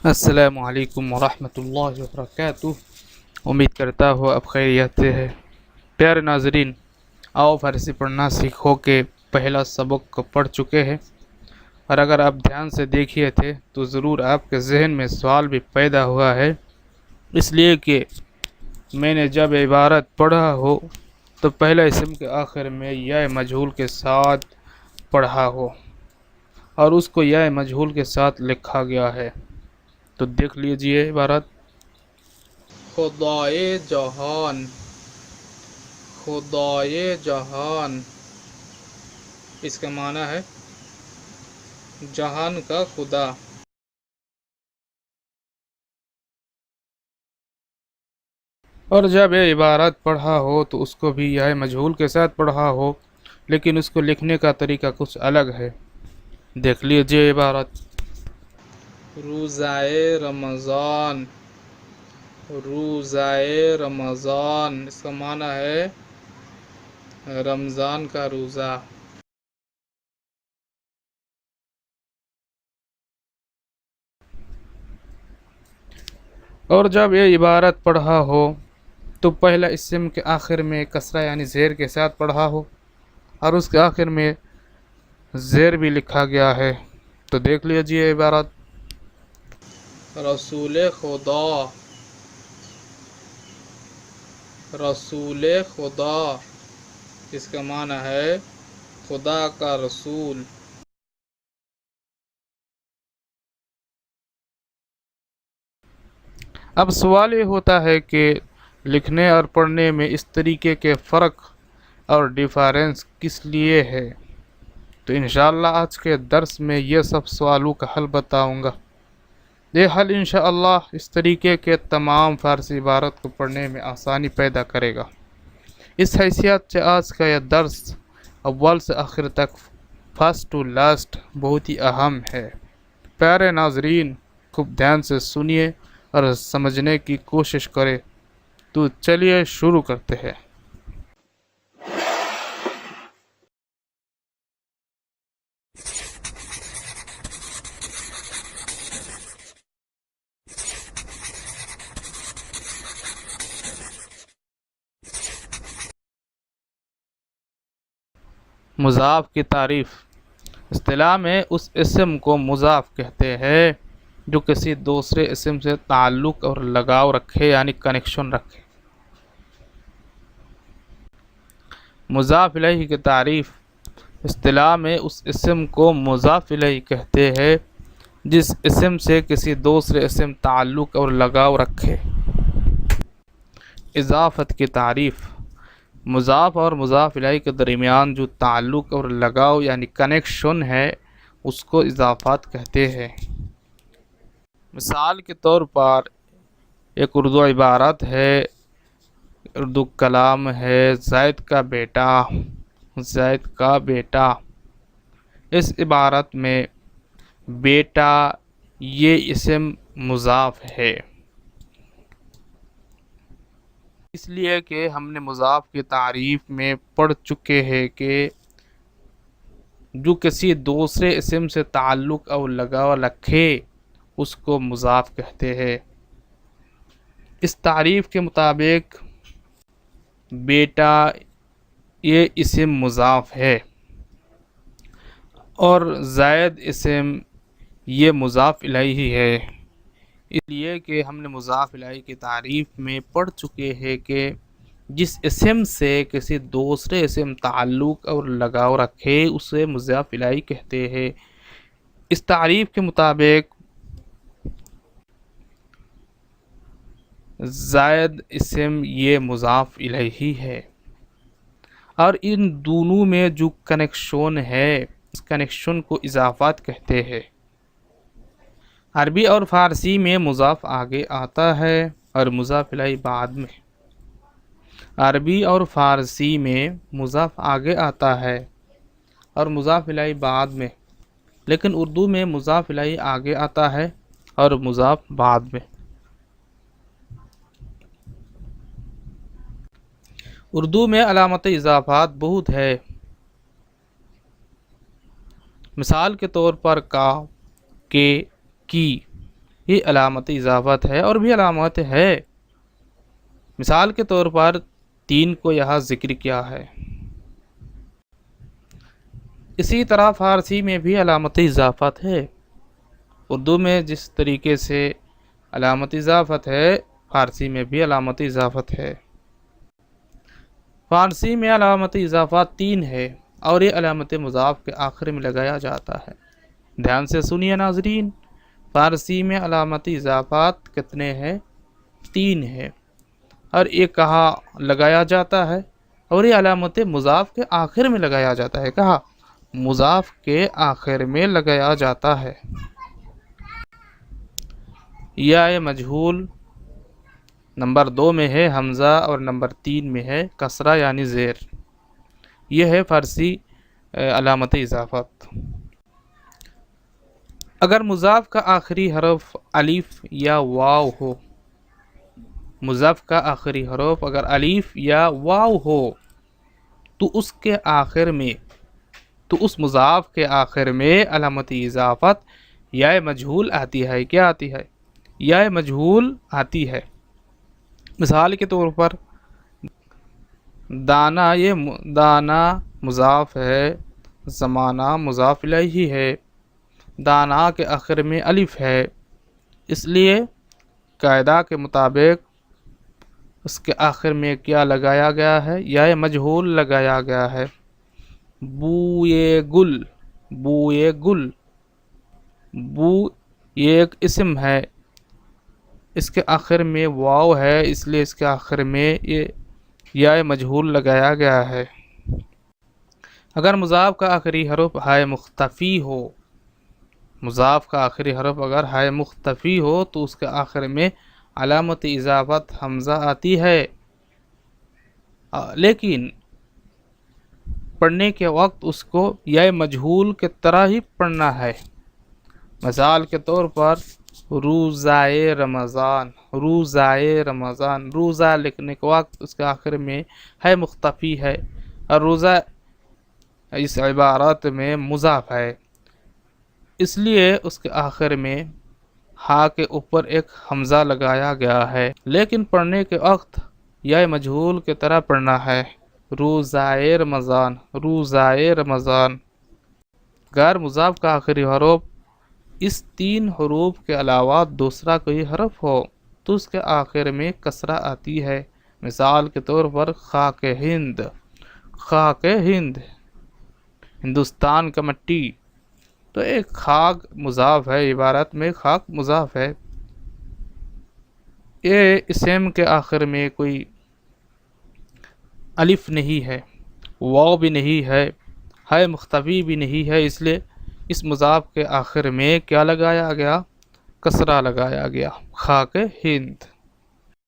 السلام علیکم ورحمۃ اللہ وبرکاتہ۔ امید کرتا ہوں اب خیریت سے ہے۔ پیارے ناظرین، آؤ فارسی پڑھنا سیکھو کے پہلا سبق کو پڑھ چکے ہیں، اور اگر آپ دھیان سے دیکھیے تھے تو ضرور آپ کے ذہن میں سوال بھی پیدا ہوا ہے، اس لیے کہ میں نے جب عبارت پڑھا ہو تو پہلا اسم کے آخر میں یا مجہول کے ساتھ پڑھا ہو اور اس کو یا مجہول کے ساتھ لکھا گیا ہے۔ تو دیکھ لیجئے عبارت: خدائے جہان، خدائے جہان، اس کا معنی ہے جہان کا خدا۔ اور جب یہ عبارت پڑھا ہو تو اس کو بھی یا مجہول کے ساتھ پڑھا ہو، لیکن اس کو لکھنے کا طریقہ کچھ الگ ہے۔ دیکھ لیجئے عبارت: روزائے رمضان، روزائے رمضان، اس کا معنی ہے رمضان کا روزہ۔ اور جب یہ عبارت پڑھا ہو تو پہلا اسم کے آخر میں کسرہ یعنی زیر کے ساتھ پڑھا ہو اور اس کے آخر میں زیر بھی لکھا گیا ہے۔ تو دیکھ لیجئے عبارت: رسول خدا، رسول خدا، اس کا معنی ہے خدا کا رسول۔ اب سوال یہ ہوتا ہے کہ لکھنے اور پڑھنے میں اس طریقے کے فرق اور ڈیفرنس کس لیے ہے؟ تو انشاءاللہ آج کے درس میں یہ سب سوالوں کا حل بتاؤں گا۔ یہ حل انشاءاللہ اس طریقے کے تمام فارسی عبارت کو پڑھنے میں آسانی پیدا کرے گا۔ اس حیثیت سے آج کا یہ درس اول سے آخر تک، فرسٹ ٹو لاسٹ، بہت ہی اہم ہے۔ پیارے ناظرین، خوب دھیان سے سنیے اور سمجھنے کی کوشش کریں۔ تو چلیے شروع کرتے ہیں۔ مضاف کی تعریف۔ اصطلاح میں اس اسم کو مضاف کہتے ہیں جو کسی دوسرے اسم سے تعلق اور لگاؤ رکھے یعنی کنیکشن رکھے۔ مضاف الیہ کی تعریف۔ اصطلاح میں اس اسم کو مضاف الیہ کہتے ہیں جس اسم سے کسی دوسرے اسم تعلق اور لگاؤ رکھے۔ اضافت کی تعریف۔ مضاف اور مضاف الیہ کے درمیان جو تعلق اور لگاؤ یعنی کنیکشن ہے اس کو اضافات کہتے ہیں۔ مثال کے طور پر ایک اردو عبارت ہے، اردو کلام ہے، زید کا بیٹا، زید کا بیٹا۔ اس عبارت میں بیٹا یہ اسم مضاف ہے، اس لیے کہ ہم نے مضاف کی تعریف میں پڑھ چکے ہیں کہ جو کسی دوسرے اسم سے تعلق اور لگاؤ رکھے اس کو مضاف کہتے ہیں۔ اس تعریف کے مطابق بیٹا یہ اسم مضاف ہے اور زید اسم یہ مضاف الیہ ہے، اس لیے کہ ہم نے مضاف الیہ کی تعریف میں پڑھ چکے ہیں کہ جس اسم سے کسی دوسرے اسم تعلق اور لگاؤ رکھے اسے مضاف الیہ کہتے ہیں۔ اس تعریف کے مطابق زید اسم یہ مضاف الیہ ہے اور ان دونوں میں جو کنیکشن ہے اس کنیکشن کو اضافات کہتے ہیں۔ عربی اور فارسی میں مضاف آگے آتا ہے اور مضاف الیہ بعد میں۔ عربی اور فارسی میں مضاف آگے آتا ہے اور مضاف الیہ بعد میں، لیکن اردو میں مضاف الیہ آگے آتا ہے اور مضاف بعد میں۔ اردو میں علامت اضافات بہت ہے۔ مثال کے طور پر کا، کے، کی، یہ علامت اضافت ہے اور بھی علامت ہے۔ مثال کے طور پر 3 کو یہاں ذکر کیا ہے۔ اسی طرح فارسی میں بھی علامت اضافت ہے۔ اردو میں جس طریقے سے علامت اضافت ہے، فارسی میں بھی علامت اضافت ہے۔ فارسی میں علامت اضافت 3 ہے اور یہ علامت مضاف کے آخر میں لگایا جاتا ہے۔ دھیان سے سنیے ناظرین، فارسی میں علامت اضافات کتنے ہیں؟ 3 ہے، اور یہ کہاں لگایا جاتا ہے؟ اور یہ علامت مضاف کے آخر میں لگایا جاتا ہے۔ کہاں؟ مضاف کے آخر میں لگایا جاتا ہے۔ یا مجہول نمبر 2 میں ہے حمزہ اور نمبر 3 میں ہے کسرہ یعنی زیر۔ یہ ہے فارسی علامت اضافت۔ اگر مضاف کا آخری حرف الف یا واو ہو، مضاف کا آخری حرف اگر الف یا واو ہو تو اس مضاف کے آخر میں علامت اضافت یا مجہول آتی ہے۔ کیا آتی ہے؟ یا مجہول آتی ہے۔ مثال کے طور پر دانا، دانا مضاف ہے، زمانہ مضاف الیہ ہے، دانا کے آخر میں الف ہے، اس لیے قاعدہ کے مطابق اس کے آخر میں کیا لگایا گیا ہے؟ یا مجہول لگایا گیا ہے۔ بوئے گل، بوئے گل، بو یہ ایک اسم ہے، اس کے آخر میں واو ہے، اس لیے اس کے آخر میں یہ یا مجہول لگایا گیا ہے۔ اگر مضاف کا آخری حرف ہائے مختفی ہو، مضاف کا آخری حرف اگر ہائے مختفی ہو تو اس کے آخر میں علامت اضافت حمزہ آتی ہے، لیکن پڑھنے کے وقت اس کو یا مجہول کے طرح ہی پڑھنا ہے۔ مثال کے طور پر روزائے رمضان، روزائے رمضان، روزہ لکھنے کے وقت اس کے آخر میں ہے مختفی ہے، اور روزہ اس عبارت میں مضاف ہے، اس لیے اس کے آخر میں ہا کے اوپر ایک حمزہ لگایا گیا ہے، لیکن پڑھنے کے وقت یا مجہول کی طرح پڑھنا ہے۔ روزائے رمضان، روزائے رمضان۔ غیر مضاف کا آخری حرف اس 3 حروف کے علاوہ دوسرا کوئی حرف ہو تو اس کے آخر میں کسرہ آتی ہے۔ مثال کے طور پر خاک ہند، خاک ہند، ہندوستان کا مٹی، تو ایک خاک مضاف ہے، عبارت میں خاک مضاف ہے۔ یہ اسم کے آخر میں کوئی الف نہیں ہے، واو بھی نہیں ہے، ہے مختفی بھی نہیں ہے، اس لیے اس مضاف کے آخر میں کیا لگایا گیا؟ کسرہ لگایا گیا، خاک ہند۔